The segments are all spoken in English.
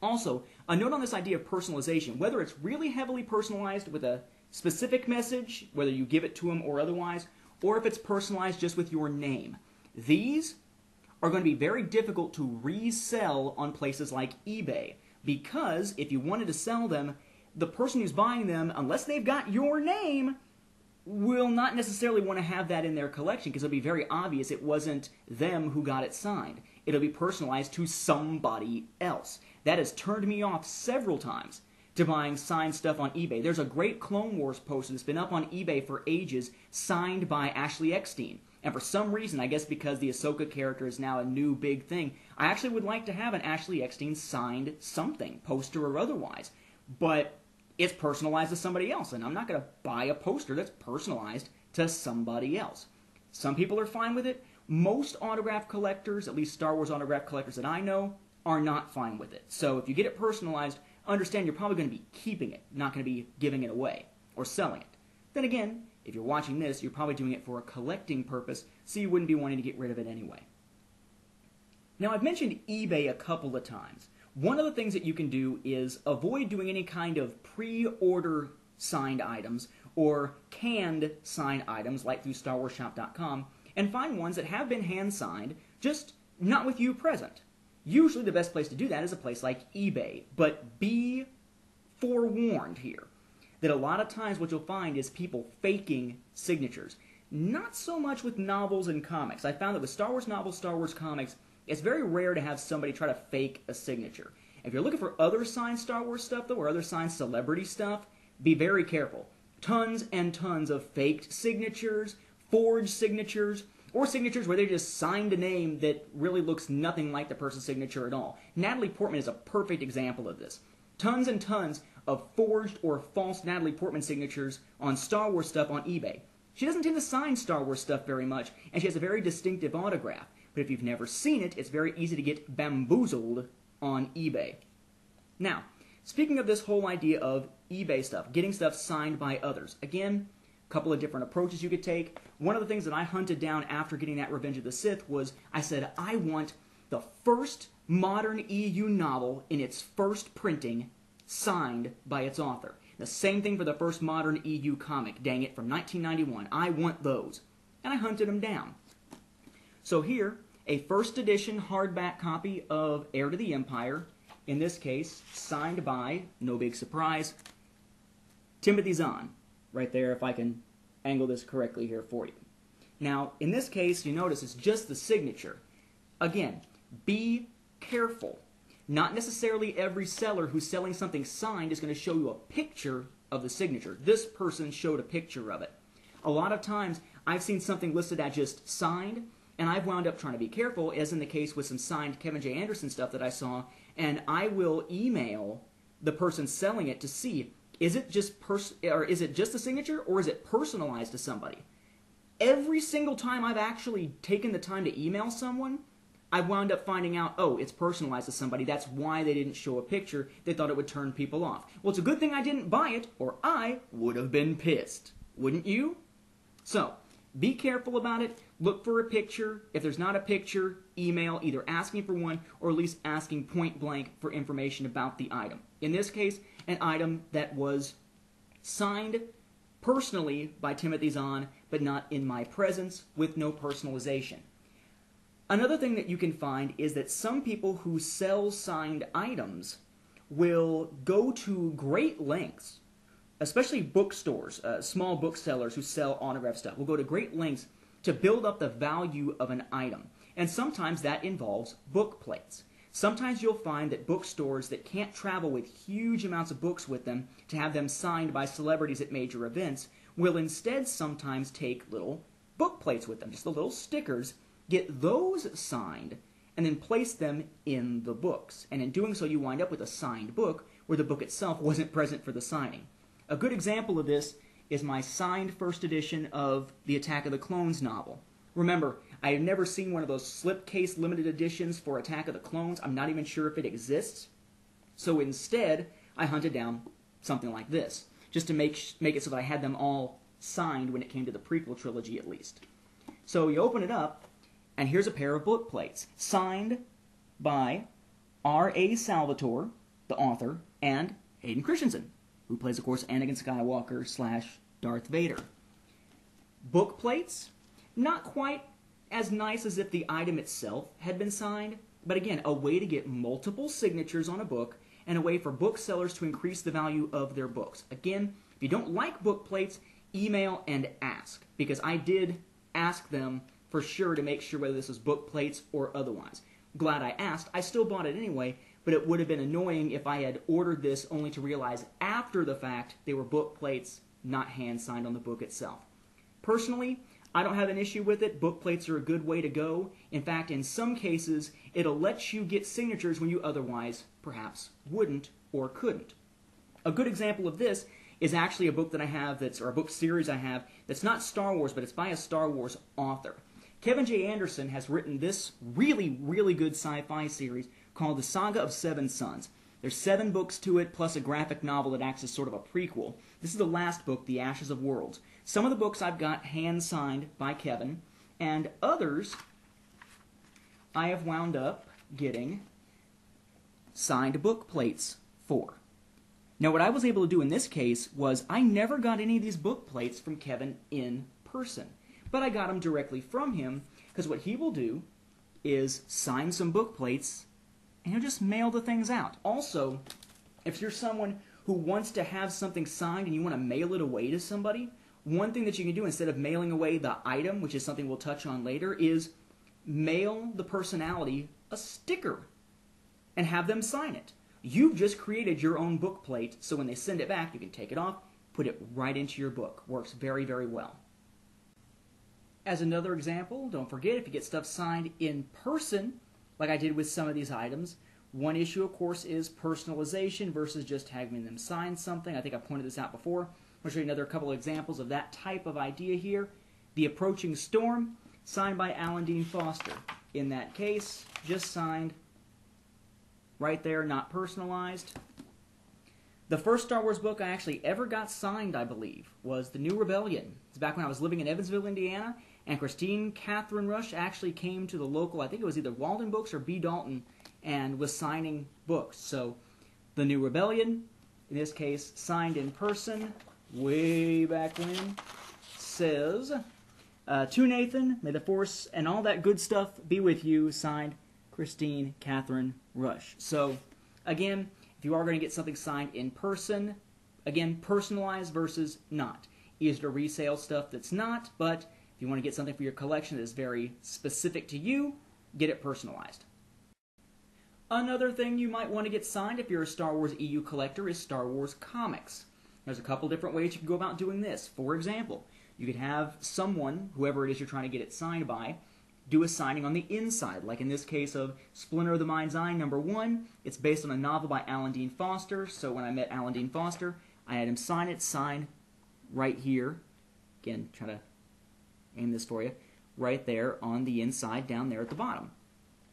Also, a note on this idea of personalization, whether it's really heavily personalized with a specific message, whether you give it to them or otherwise, or if it's personalized just with your name. These are going to be very difficult to resell on places like eBay, because if you wanted to sell them, the person who's buying them, unless they've got your name, will not necessarily want to have that in their collection, because it'll be very obvious it wasn't them who got it signed. It'll be personalized to somebody else. That has turned me off several times to buying signed stuff on eBay. There's a great Clone Wars poster that's been up on eBay for ages, signed by Ashley Eckstein. And for some reason, I guess because the Ahsoka character is now a new big thing, I actually would like to have an Ashley Eckstein signed something, poster or otherwise. But it's personalized to somebody else, and I'm not going to buy a poster that's personalized to somebody else. Some people are fine with it. Most autograph collectors, at least Star Wars autograph collectors that I know, are not fine with it. So if you get it personalized, understand you're probably going to be keeping it, not going to be giving it away or selling it. Then again, if you're watching this, you're probably doing it for a collecting purpose, so you wouldn't be wanting to get rid of it anyway. Now, I've mentioned eBay a couple of times. One of the things that you can do is avoid doing any kind of pre-order signed items or canned signed items like through StarWarsShop.com, and find ones that have been hand-signed, just not with you present. Usually the best place to do that is a place like eBay, but be forewarned here that a lot of times what you'll find is people faking signatures. Not so much with novels and comics. I found that with Star Wars novels, Star Wars comics, it's very rare to have somebody try to fake a signature. If you're looking for other signed Star Wars stuff, though, or other signed celebrity stuff, be very careful. Tons and tons of faked signatures, forged signatures, or signatures where they just signed a name that really looks nothing like the person's signature at all. Natalie Portman is a perfect example of this. Tons and tons of forged or false Natalie Portman signatures on Star Wars stuff on eBay. She doesn't tend to sign Star Wars stuff very much, and she has a very distinctive autograph. But if you've never seen it, it's very easy to get bamboozled on eBay. Now, speaking of this whole idea of eBay stuff, getting stuff signed by others, again, a couple of different approaches you could take. One of the things that I hunted down after getting that Revenge of the Sith was, I said, I want the first modern EU novel in its first printing signed by its author. The same thing for the first modern EU comic, dang it, from 1991. I want those. And I hunted them down. So here, a first edition hardback copy of Heir to the Empire, in this case, signed by, no big surprise, Timothy Zahn. Right there, if I can angle this correctly here for you. Now, in this case, you notice it's just the signature. Again, be careful. Not necessarily every seller who's selling something signed is going to show you a picture of the signature. This person showed a picture of it. A lot of times, I've seen something listed as just signed, and I've wound up trying to be careful, as in the case with some signed Kevin J. Anderson stuff that I saw, and I will email the person selling it to see, is it just a signature, or is it personalized to somebody? Every single time I've actually taken the time to email someone, I've wound up finding out, oh, it's personalized to somebody. That's why they didn't show a picture. They thought it would turn people off. Well, it's a good thing I didn't buy it, or I would have been pissed. Wouldn't you? So, be careful about it. Look for a picture. If there's not a picture, email, either asking for one or at least asking point blank for information about the item. In this case, an item that was signed personally by Timothy Zahn, but not in my presence, with no personalization. Another thing that you can find is that some people who sell signed items will go to great lengths, especially bookstores, small booksellers who sell autograph stuff, will go to great lengths to build up the value of an item. And sometimes that involves book plates. Sometimes you'll find that bookstores that can't travel with huge amounts of books with them to have them signed by celebrities at major events will instead sometimes take little book plates with them, just the little stickers, get those signed, and then place them in the books. And in doing so, you wind up with a signed book where the book itself wasn't present for the signing. A good example of this is my signed first edition of the Attack of the Clones novel. Remember, I have never seen one of those slipcase limited editions for Attack of the Clones. I'm not even sure if it exists. So instead, I hunted down something like this, just to make it so that I had them all signed when it came to the prequel trilogy at least. So you open it up, and here's a pair of book plates, signed by R.A. Salvatore, the author, and Hayden Christensen, who plays, of course, Anakin Skywalker / Darth Vader. Book plates, not quite as nice as if the item itself had been signed, but again, a way to get multiple signatures on a book and a way for booksellers to increase the value of their books. Again, if you don't like book plates, email and ask, because I did ask them for sure to make sure whether this was book plates or otherwise. Glad I asked. I still bought it anyway, but it would have been annoying if I had ordered this only to realize after the fact they were book plates, not hand-signed on the book itself. Personally, I don't have an issue with it. Book plates are a good way to go. In fact, in some cases, it'll let you get signatures when you otherwise perhaps wouldn't or couldn't. A good example of this is actually a book that I have or a book series I have that's not Star Wars, but it's by a Star Wars author. Kevin J. Anderson has written this really, really good sci-fi series called The Saga of Seven Sons. There's 7 books to it, plus a graphic novel that acts as sort of a prequel. This is the last book, The Ashes of Worlds. Some of the books I've got hand-signed by Kevin, and others I have wound up getting signed book plates for. Now, what I was able to do in this case was I never got any of these book plates from Kevin in person, but I got them directly from him, because what he will do is sign some book plates and he'll just mail the things out. Also, if you're someone who wants to have something signed and you want to mail it away to somebody, one thing that you can do instead of mailing away the item, which is something we'll touch on later, is mail the personality a sticker and have them sign it. You've just created your own book plate, so when they send it back, you can take it off, put it right into your book. Works very, very well. As another example, don't forget, if you get stuff signed in person, like I did with some of these items, one issue, of course, is personalization versus just having them sign something. I think I pointed this out before. I'm going to show you another couple of examples of that type of idea here. The Approaching Storm, signed by Alan Dean Foster. In that case, just signed right there, not personalized. The first Star Wars book I actually ever got signed, I believe, was The New Rebellion. It's back when I was living in Evansville, Indiana, and Christine Catherine Rush actually came to the local, I think it was either Walden Books or B. Dalton, and was signing books. So, The New Rebellion, in this case, signed in person, way back when, says, to Nathan, may the Force and all that good stuff be with you, signed Christine Catherine Rush. So, again, if you are going to get something signed in person, again, personalized versus not. Easier to resale stuff that's not, but if you want to get something for your collection that is very specific to you, get it personalized. Another thing you might want to get signed if you're a Star Wars EU collector is Star Wars comics. There's a couple different ways you can go about doing this. For example, you could have someone, whoever it is you're trying to get it signed by, do a signing on the inside, like in this case of Splinter of the Mind's Eye #1. It's based on a novel by Alan Dean Foster, so when I met Alan Dean Foster, I had him sign it, signed right here. Again, try to aim this for you. Right there on the inside, down there at the bottom.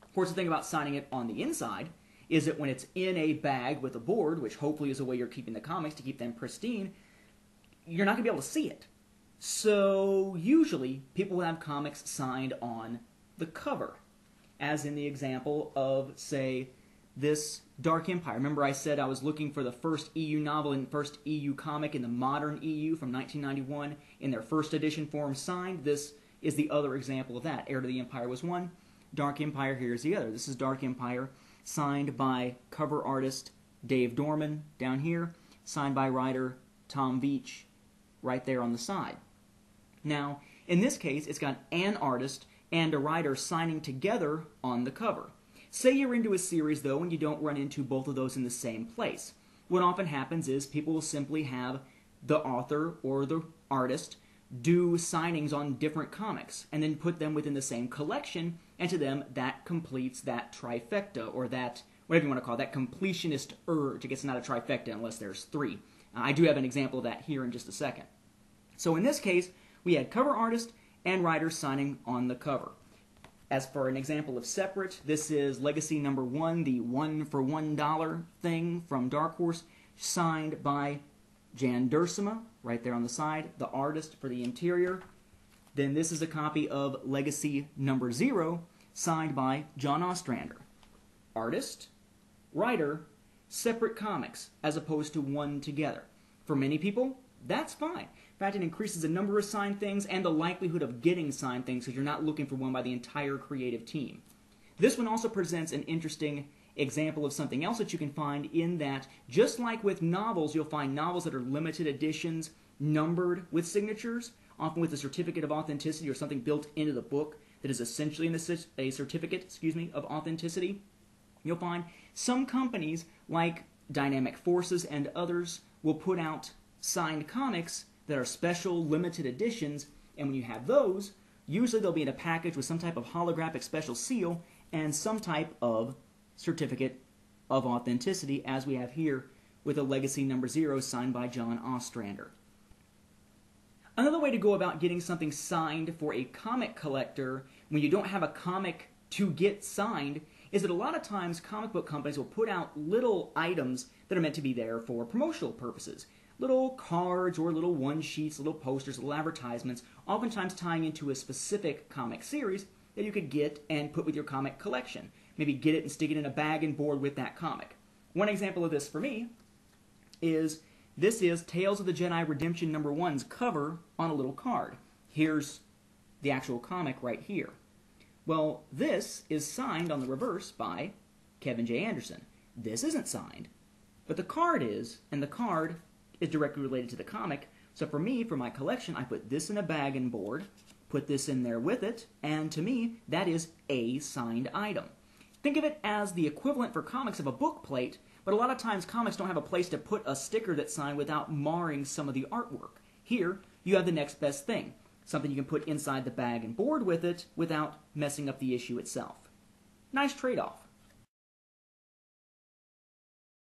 Of course, the thing about signing it on the inside is that when it's in a bag with a board, which hopefully is the way you're keeping the comics to keep them pristine, you're not going to be able to see it. So usually people will have comics signed on the cover, as in the example of, say, this Dark Empire. Remember I said I was looking for the first EU novel and first EU comic in the modern EU from 1991 in their first edition form signed. This is the other example of that. Heir to the Empire was one. Dark Empire, here's the other. This is Dark Empire, signed by cover artist Dave Dorman down here, signed by writer Tom Veitch right there on the side. Now, in this case, it's got an artist and a writer signing together on the cover. Say you're into a series, though, and you don't run into both of those in the same place. What often happens is people will simply have the author or the artist do signings on different comics and then put them within the same collection, and to them, that completes that trifecta, or that, whatever you want to call it, that completionist urge. I guess it's not a trifecta unless there's 3. I do have an example of that here in just a second. So in this case, we had cover artist and writer signing on the cover. As for an example of separate, this is Legacy #1, the 1 for $1 thing from Dark Horse, signed by Jan Duursema, right there on the side, the artist for the interior. Then this is a copy of Legacy #0, signed by John Ostrander. Artist, writer, separate comics as opposed to one together. For many people, that's fine. In fact, it increases the number of signed things and the likelihood of getting signed things because you're not looking for one by the entire creative team. This one also presents an interesting example of something else that you can find in that, just like with novels, you'll find novels that are limited editions, numbered with signatures, often with a certificate of authenticity or something built into the book that is essentially a certificate, of authenticity. You'll find some companies like Dynamic Forces and others will put out signed comics that are special limited editions, and when you have those, usually they'll be in a package with some type of holographic special seal and some type of certificate of authenticity, as we have here with a Legacy number 0 signed by John Ostrander. Another way to go about getting something signed for a comic collector when you don't have a comic to get signed is that a lot of times comic book companies will put out little items that are meant to be there for promotional purposes. Little cards or little one-sheets, little posters, little advertisements, oftentimes tying into a specific comic series that you could get and put with your comic collection. Maybe get it and stick it in a bag and board with that comic. One example of this for me is this is Tales of the Jedi Redemption number 1's cover on a little card. Here's the actual comic right here. Well, this is signed on the reverse by Kevin J. Anderson. This isn't signed, but the card is, and the card is directly related to the comic. So for me, for my collection, I put this in a bag and board, put this in there with it, and to me, that is a signed item. Think of it as the equivalent for comics of a book plate, but a lot of times comics don't have a place to put a sticker that's signed without marring some of the artwork. Here, you have the next best thing, something you can put inside the bag and board with it without messing up the issue itself. Nice trade-off.